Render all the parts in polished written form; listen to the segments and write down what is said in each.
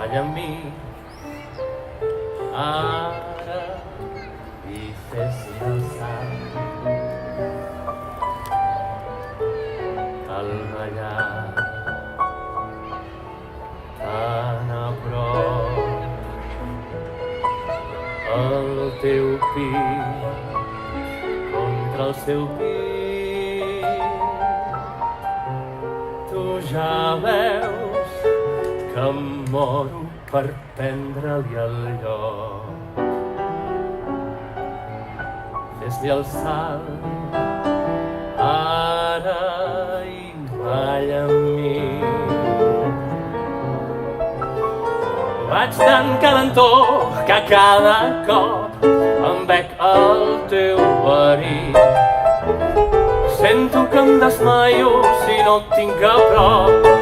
balla amb mi. Ara i fes-li el salt al ballar tan a prop el teu pit contra el seu pit. Tu ja veus que em moro per prendre-li el lloc. Fes-li el salt ara i balla amb mi. Vaig tan calentor que cada cop em bec el teu verí. Sento que em desmaio si no et tinc a prop,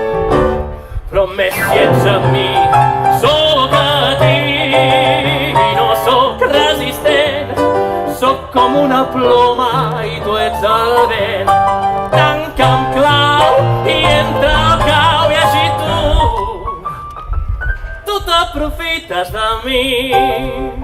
però més si ets amb mi. Sóc a ti i no sóc resistent, sóc com una ploma i tu ets el vent. Tanca amb clau i entra al cau i així tu t'aprofites de mi.